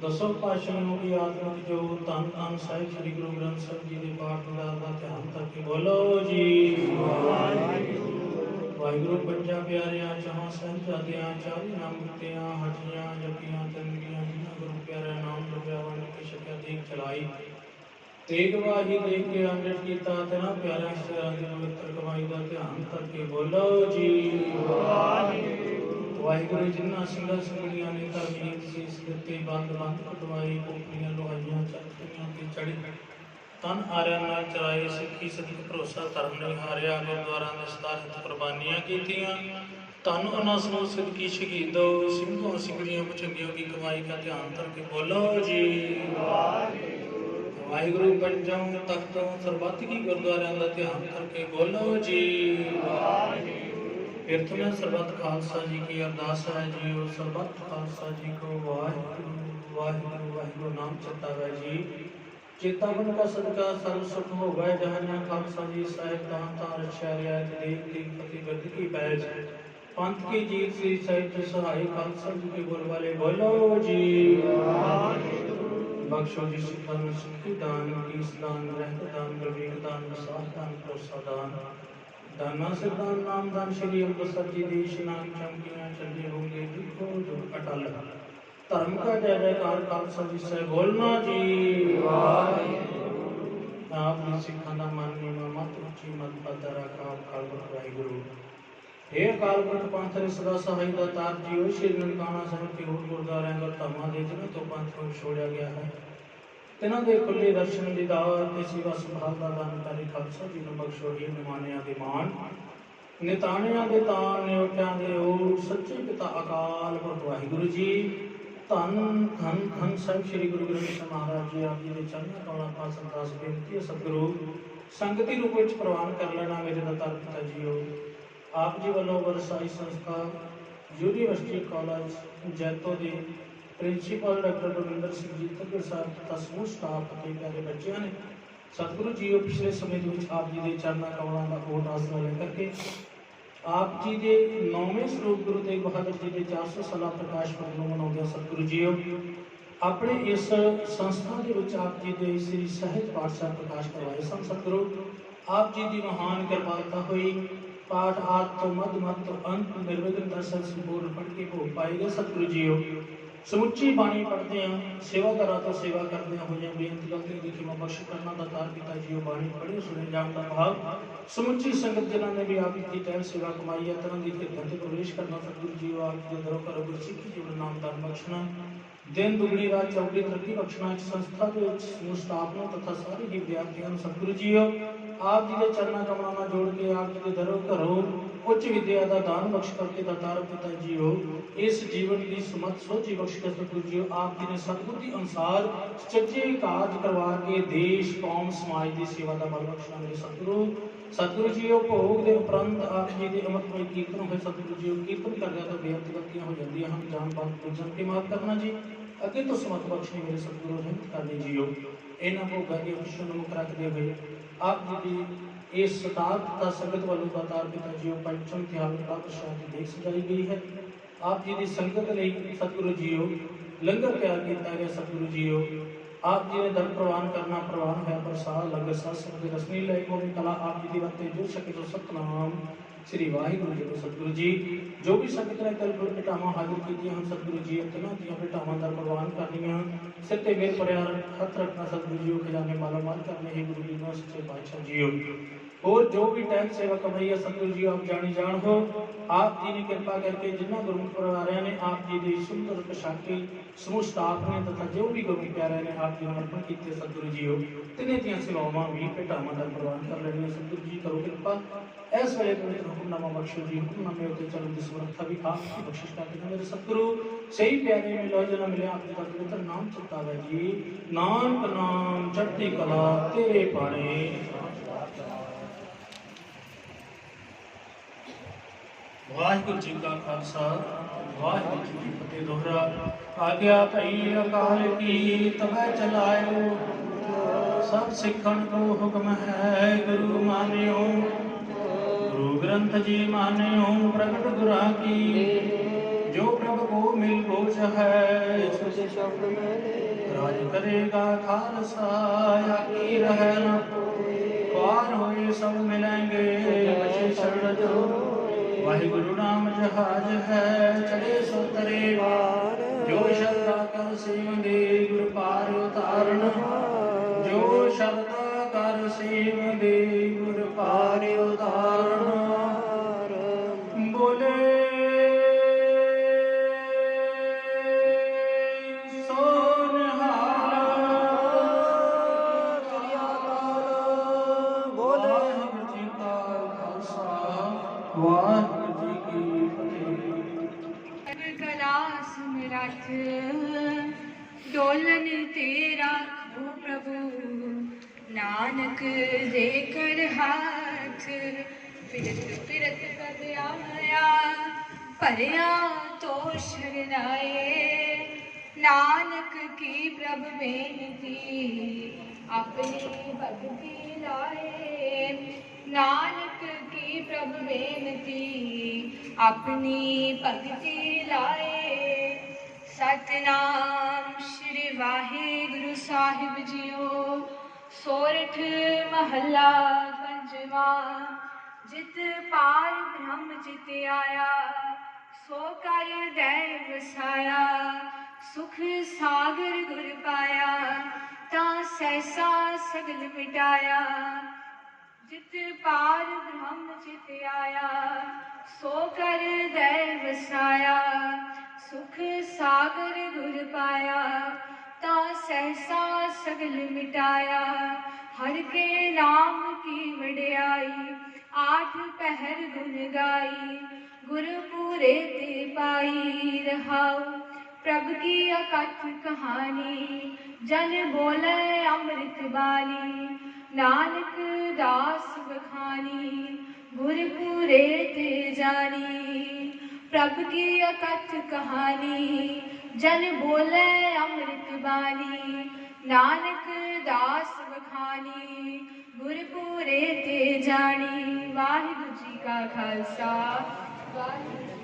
ਦਸੋਂ ਪਾਤਸ਼ਾਹੀਆਂ ਦੀ ਆਤਮਿਕ ਜੋਤ, ਧੰਨ ਧੰਨ ਸਾਹਿਬ ਸ੍ਰੀ ਗੁਰੂ ਗ੍ਰੰਥ ਸਾਹਿਬ ਜੀ ਦੇ ਪਾਠ ਵਿਚਾਰ ਦਾ ਧਿਆਨ ਕਰਕੇ ਬੋਲੋ ਜੀ ਵਾਹਿਗੁਰੂ। ਪੰਜਾਂ ਪਿਆਰਿਆਂ, ਚੌਹਾਂ ਸਾਹਿਬਜ਼ਾਦਿਆਂ, 40 ਨਾਮ ਦਿੱਤਿਆਂ, ਹੱਟੀਆਂ ਜਪੀਆਂ ਤੰਗੀਆਂ, ਜਿਨ੍ਹਾਂ ਗੁਰੂ ਪਿਆਰਿਆਂ ਨਾਮ ਜਪਿਆ, ਵੰਡ ਕੇ ਛਕਿਆ, ਦੀਪ ਚਲਾਈ। ਤੇਗ ਬਾਜੀ ਦੇਖ ਕੇ ਅੰਮ੍ਰਿਤ ਕੀਤਾ, ਤਿਨਾਂ ਪਿਆਰਿਆਂ ਸਿਰਾਂ ਦੀ ਪਵਿੱਤਰ ਕਮਾਈ ਦਾ ਧਿਆਨ ਕਰਕੇ ਬੋਲੋ ਜੀ ਵਾਹਿਗੁਰੂ। ਜਿਨ੍ਹਾਂ ਸਿੰਘਾਂ ਸਿੰਘਣੀਆਂ ਨੇ ਧਰਮੀਤ ਸੀਸ ਦਿੱਤੇ, ਬੰਦ ਬੰਦ ਕਟਵਾਈ, ਕੋਪਰੀਆਂ ਲੋਹਾਈਆਂ ਚਰਖੀਆਂ ਤੇ ਚੜੀ, ਤਨ ਆਰਿਆਂ ਨਾਲ ਚਰਾਏ। ਸਿੱਖੀ ਸਦਕ ਭਰੋਸਾ ਧਰਮ ਨਹੀਂ ਹਾਰਿਆ, ਗੁਰਦੁਆਰਾਂ ਦੇ ਸਤਾਰਤ ਕੁਰਬਾਨੀਆਂ ਕੀਤੀਆਂ। ਧੰਨ ਉਹਨਾਂ ਸਮੂਹ ਸਿੱਧਕੀ ਸ਼ਹੀਦੋ, ਸਿੰਘਾਂ ਸਿੰਘਣੀਆਂ ਭੁਜੰਗਿਆਂ ਦੀ ਕਮਾਈ ਦਾ ਧਿਆਨ ਕਰਕੇ ਬੋਲੋ ਜੀ ਵਾਹਿਗੁਰੂ। ਪੰਜੋਂ ਤਖਤੋਂ ਸਰਬੱਤ ਕੀ ਗੁਰਦੁਆਰਿਆਂ ਦਾ ਧਿਆਨ ਕਰਕੇ ਬੋਲੋ ਜੀ ਫਿਰ ਤੋਂ ਮੈਂ ਸਰਬੱਤ ਖਾਲਸਾ ਜੀ ਕੀ ਅਰਦਾਸ ਹੈ ਜੀ। ਸਰਬੱਤ ਖਾਲਸਾ ਜੀ ਕੋ ਵਾਹਿਗੁਰੂ ਵਾਹਿਗੁਰੂ ਵਾਹਿਗੁਰੂ ਨਾਮ ਚਿਤਾਵੇ ਜੀ। ਚੇਤਾ ਬਨ ਕਾ ਸਦਕਾ ਸਰਬ ਸੁਖ ਹੋਵੇ, ਜਹਾਂ ਖਾਲਸਾ ਜੀ ਸਾਹਿਬ ਦਾਨ ਤਾਂ ਰਖਿਆ ਰਿਆਇਤ ਦੇਵ ਦੀ ਫਤਿਹ ਬਿਰਧ ਕੀ ਪੈਜ। ਪੰਥ ਕੀ ਜੀਤ ਸ੍ਰੀ ਸਾਹਿਬ ਜੀ ਸਹਾਈ, ਖਾਲਸਾ ਜੀ ਕੇ ਗੁਰ ਵਾਲੇ ਬੋਲੋ ਜੀ ਬਖਸ਼ੋ ਜੀ ਸਿੱਖਾਂ ਨੂੰ ਸਿੱਖੀ ਦਾਨ, ਕੀਸ ਦਾਨ, ਰਹਿਤ ਦਾਨ, ਵਿਵੇਕ ਦਾਨ, ਵਿਸਾਖ ਦਾਨ, ਭਰੋਸਾ ਦਾਨ, ਦਾਨਾ ਸਿਰਦਾਨ, ਨਾਮ ਦਾਨ। ਸ਼੍ਰੀ ਅੰਮ੍ਰਿਤਸਰ ਜੀ ਦੇ ਇਸ਼ਨਾਨ ਚੌਂਕੀਆਂ ਚੱਲੇ ਹੋਂਗੇ, ਦੇਖੋ ਜੋ ਅਟਲ ਧਰਮ ਕਾ ਜੈ ਜੈਕਾਰ, ਖਾਲਸਾ ਜੀ ਸਾਹਿਬ ਬੋਲਣਾ ਜੀ ਆਪ ਨੇ ਸਿੱਖਾਂ ਦਾ ਮਨ ਨੀਵਾਂ, ਮਤ ਉੱਚੀ, ਮਤ ਪੱਧਰ ਆਖਾ। ਅਕਾਲ ਪੁਰਖ ਵਾਹਿਗੁਰੂ। ਇਹ ਅਕਾਲ ਪੁਰਖ ਪੰਥ ਦੇ ਸਦਾ ਸਹਾਈ ਦਾ ਤਾਰ ਜੀਓ। ਸ਼੍ਰੀ ਨਨਕਾਣਾ ਸਾਹਿਬ ਤੇ ਹੋਰ ਗੁਰਦੁਆਰਿਆਂ ਦਾ ਧਾਮਾਂ ਦੇ ਜਿਨ੍ਹਾਂ ਤੋਂ ਪੰਥ ਨੂੰ ਛੋੜਿਆ ਗਿਆ ਹੈ, ਤਿਨਾਂ ਦੇ ਖੁੱਲੇ ਦਰਸ਼ਨ ਦੀ ਦਾਤ ਤੇ ਸੇਵਾ ਸੰਭਾਲ ਦਾ ਦਾਨ ਕਰੇ। ਖਾਲਸਾ ਜੀ ਨੂੰ ਬਖਸ਼ੋ ਹੀ ਨਿਮਾਣਿਆਂ ਦੇ ਮਾਣ, ਨਿਤਾਣਿਆਂ ਦੇ ਤਾਣ, ਨਿਉਟਿਆਂ ਦੇ ਓਟ। ਸੱਚੇ ਪਿਤਾ ਅਕਾਲ ਪੁਰਖ ਵਾਹਿਗੁਰੂ ਜੀ। ਧੰਨ ਧੰਨ ਧੰਨ ਸਾਹਿਬ ਸ੍ਰੀ ਗੁਰੂ ਗ੍ਰੰਥ ਸਾਹਿਬ ਮਹਾਰਾਜ ਜੀ। ਆਪ ਜੀ ਦੇ ਚਰਨਾਂ ਕਮਲਾਂ ਪਾਸ ਅਰਦਾਸ ਬੇਨਤੀ ਹੈ, ਸਤਿਗੁਰੂ ਸੰਗਤੀ ਰੂਪ ਵਿੱਚ ਪ੍ਰਵਾਨ ਕਰ ਲੈਣਾ ਮੇਰੇ ਦਾਤਾਰ ਪਿਤਾ ਜੀਓ। ਆਪ ਜੀ ਵੱਲੋਂ ਵਰਸਾਈ ਸੰਸਥਾ ਯੂਨੀਵਰਸਿਟੀ ਕਾਲਜ ਜੈਤੋ ਦੇ ਪ੍ਰਿੰਸੀਪਲ ਡਾਕਟਰ ਰਵਿੰਦਰ ਸਿੰਘ ਜੀ ਤੱਕਰ ਸਾਹਿਬ ਤਥਾ ਸਮੂਹ ਸਟਾਫ ਅਤੇ ਪਿਆਰੇ ਬੱਚਿਆਂ ਨੇ ਸਤਿਗੁਰੂ ਜੀਓ ਪਿਛਲੇ ਸਮੇਂ ਦੇ ਵਿੱਚ ਆਪ ਜੀ ਦੇ ਚਰਨਾਂ ਕਮਲਾਂ ਦਾ ਓਟ ਆਸਰਾ ਲੈ ਕਰਕੇ ਆਪ ਜੀ ਦੇ 9ਵੇਂ ਸਰੂਪ ਗੁਰੂ ਤੇਗ ਬਹਾਦਰ ਜੀ ਦੇ 400 ਸਾਲਾ ਪ੍ਰਕਾਸ਼ ਪੁਰਬ ਨੂੰ ਮਨਾਉਂਦੇ ਸਤਿਗੁਰੂ ਜੀਓ ਆਪਣੇ ਇਸ ਸੰਸਥਾ ਦੇ ਵਿੱਚ ਆਪ ਜੀ ਦੇ ਸ੍ਰੀ ਸਹਿਜ ਪਾਠ ਸਾਹਿਬ ਪ੍ਰਕਾਸ਼ ਕਰਵਾਏ ਸਨ। ਸਤਿਗੁਰੂ ਆਪ ਜੀ ਦੀ ਮਹਾਨ ਕਿਰਪਾਲਤਾ ਹੋਈ, ਪਾਠ ਆਦਿ ਤੋਂ ਮੱਧ ਮੱਧ ਤੋਂ ਅੰਤ ਨਿਰਵਿਘਨ ਦਰਸ਼ਨ ਸੰਪੂਰਨ ਪੜ੍ਹ ਕੇ ਭੋਗ ਪਾਏ ਗਏ। ਸਤਿਗੁਰੂ ਜੀਓ ਸਮੁੱਚੀ ਬਾਣੀ ਪੜ੍ਹਦੇ ਹਾਂ, ਸੇਵਾਦਾਰਾਂ ਤੋਂ ਸੇਵਾ ਕਰਦਿਆਂ ਹੋਈਆਂ ਬੇਨਤੀ ਗਲਤੀ ਦੀ ਖਿਮਾ ਬਖਸ਼ ਕਰਨਾ ਦਾ ਤਾਰ ਪਿਤਾ ਜੀਓ। ਬਾਣੀ ਪੜ੍ਹੇ ਸੁਣੇ ਜਾਣ ਦਾ ਭਾਵ ਸਮੁੱਚੀ ਸੰਗਤ ਜਿਨ੍ਹਾਂ ਨੇ ਵੀ ਆਪ ਜੀ ਦੀ ਟਹਿਲ ਸੇਵਾ ਕਮਾਈ ਹੈ, ਤਰ੍ਹਾਂ ਦੀ ਖਿਦਮਤ ਤੇ ਪ੍ਰਵੇਸ਼ ਕਰਨਾ। ਸਤਿਗੁਰੂ ਜੀਓ ਆਪ ਜੀ ਦੇ ਦਰੋਂ ਕਰੋ ਗੁਰਸਿੱਖੀ ਜੀਵਨ ਨਾਮਦਾਨ ਬਖਸ਼ਣਾ, ਦਿਨ ਦੁਗਣੀ ਰਾਤ ਚੌਗਣੀ ਤਰੱਕੀ ਬਖਸ਼ਣਾ। ਇਸ ਸੰਸਥਾ ਦੇ ਵਿੱਚ ਸਮੂਹ ਸਟਾਫ ਨੂੰ ਤਥਾ ਸਾਰੇ ਹੀ ਵਿਦਿਆਰਥੀਆਂ ਨੂੰ ਸਤਿਗੁਰੂ ਜੀਓ ਆਪ ਜੀ ਦੇ ਚਰਨਾਂ ਕਮਲਾਂ ਨਾਲ ਜੋੜ ਕੇ ਆਪ ਜੀ ਦੇ ਦਰੋਂ ਘਰੋਂ ਉੱਚ ਵਿਦਿਆ ਦਾ ਦਾਨ ਬਖਸ਼ ਕਰਕੇ ਦਾਤਾਰ ਪਿਤਾ ਜੀਓ ਇਸ ਜੀਵਨ ਦੀ ਸਮਤ ਸੋਝੀ ਬਖਸ਼ ਕੇ ਸਤਿਗੁਰੂ ਜੀਓ ਆਪ ਜੀ ਨੇ ਸਤਿਗੁਰੂ ਅਨੁਸਾਰ ਸੱਚੇ ਕਾਰਜ ਕਰਵਾ ਕੇ ਦੇਸ਼ ਕੌਮ ਸਮਾਜ ਦੀ ਸੇਵਾ ਦਾ ਬਲ ਬਖਸ਼ਣਾ ਮੇਰੇ ਸਤਿਗੁਰੂ। ਸਤਿਗੁਰੂ ਜੀਓ ਭੋਗ ਦੇ ਉਪਰੰਤ ਆਪ ਜੀ ਦੇ ਅਮਰਮਈ ਕੀਰਤਨ ਹੋਏ। ਸਤਿਗੁਰੂ ਜੀਓ ਕੀਰਤਨ ਕਰਦਿਆਂ ਤਾਂ ਬੇਅੰਤ ਗਲਤੀਆਂ ਹੋ ਜਾਂਦੀਆਂ ਹਨ, ਜਾਨ ਬਾਤ ਪੁੱਜਣ ਕੇ ਮਾਫ ਕਰਨਾ ਜੀ। ਅੱਗੇ ਤੋਂ ਸਮਤ ਬਖਸ਼ਣੀ ਮੇਰੇ ਸਤਿਗੁਰੂ ਰਹਿਮਤ ਕਰਨੀ ਜੀਓ। ਇਹਨਾਂ ਭੋਗਾਂ ਦੀ ਖੁਸ਼ੀ ਨੂੰ ਮੁੱਖ ਰੱਖਦੇ ਹੋਏ ਆਪ ਜੀ ਦੀ ਇਸ ਸਤਾਬ ਦਾ ਸੰਗਤ ਵੱਲੋਂ ਦਾਤਾਰ ਪਿਤਾ ਜੀਓ ਪੰਚਮ ਧਿਆਨ ਪਾਤਸ਼ਾਹ ਦੀ ਦੇਖ ਸਜਾਈ ਗਈ ਹੈ। ਆਪ ਜੀ ਦੀ ਸੰਗਤ ਲਈ ਸਤਿਗੁਰੂ ਜੀਓ ਲੰਗਰ ਤਿਆਰ ਕੀਤਾ ਗਿਆ। ਸਤਿਗੁਰੂ ਜੀਓ ਆਪ ਜੀ ਨੇ ਦਰ ਪ੍ਰਵਾਨ ਕਰਨਾ ਪ੍ਰਵਾਨ ਹੈ, ਪ੍ਰਸਾਦ ਲੰਗਰ ਸਾਧ ਸੰਗਤ ਦੀ ਰਸਨੀ ਲੈ ਕੋਲ ਕਲਾ ਆਪ ਜੀ ਦੀ ਵਰਤੇ ਜੋ ਸਕੇ ਜੋ ਸਤਨਾਮ श्री वाहिगुरु जी को सतगुरु जी जो भी संगत ने कल गुर भेटावां हाजिर कीतियां हम सतगुरु जी तिन्हां ਦੀਆਂ भेटावां ਦਾ ਪ੍ਰਵਾਨ ਕਰਨੀਆਂ ਸਿਰ ਤੇ ਮੇਰ ਭਰਿਆ ਹੱਥ ਰੱਖਣਾ ਸਤਿਗੁਰੂ ਜੀ ਖਜ਼ਾਨੇ ਮਾਲੋ ਮਾਲ ਕਰਨੇ ਹੀ गुरु जी नाम सच्चे पातशाह जीओ और जो भी टाइम सेवा कमाई है सतगुरु जी आप जानी जान हो आप जी ने कृपा करके जिन्ना गुरमुख परिवार ने आप जी की सुंदर पोशाकी समूह स्टाफ ने तथा जो भी गुरमुख प्यारे ने आप जी ने अर्पण किए सतगुरु जी हो तिने दियां सेवावां भी भेटावां दा प्रवान कर लेनी सतगुरु जी करो कृपा इस वेले पवित्र हुक्मनामा बख्शो जी हुक्मनामे उत्ते चलन दी समर्था भी आप की बख्शिश कर देना मेरे सतगुरु सही प्यारे मिलो जना मिले आप जी का पवित्र नाम चितावे जी नानक नाम चढ़ती कला तेरे पाने वाहिगुरु जी का खालसा वाहिगुरु जी की फतेह दोहरा आज्ञा भई अकाल की तबै चलायो सब सिखण को हुक्म है गुरु मानियो गुरु ग्रंथ जी मानियो प्रगट गुरा की जो प्रभु को मिल बोझ है राज करेगा खालसा या की रहना पार होए सब मिलेंगे बचे शरण जो वाहिगुरु नाम जहाज है चढ़े सो तरे जो श्रद्धा कर सेवंगे गुर पार उतारण जो श्रद्धा कर सेवंगे गुर पार उतारण बोले डोलन तेरा हो प्रभु नानक दे कर हाथ फिरत फिरत पद आया भरिया तो शरणाए नानक की प्रभ बेनती अपनी भक्ति लाए नानक की प्रभ बेनती अपनी भक्ति लाए सतनाम श्री वाहिगुरु साहिब जीओ सोरठ महला पंजवा जित पार ब्रह्म जित आया सो कर दै वसाया सुख सागर गुर पाया ता सहसा सगल मिटाया जित पार ब्रह्म जित आया सो कर दै वसाया सुख सागर गुर पाया ता सहसा सगल मिटाया हर के नाम की वड्याई आठ पहर गुन गाई गुरपुरे ते पाई रहाओ प्रभ की अकथ कहानी जन बोले अमृत बानी नानक दास बखानी गुरपुरे ते जानी प्रभ की अकथ कहानी जन बोले अमृत बानी नानक दास बखानी गुरपुरे ते जानी वाहिगुरु जी का खालसा वाहिगुरु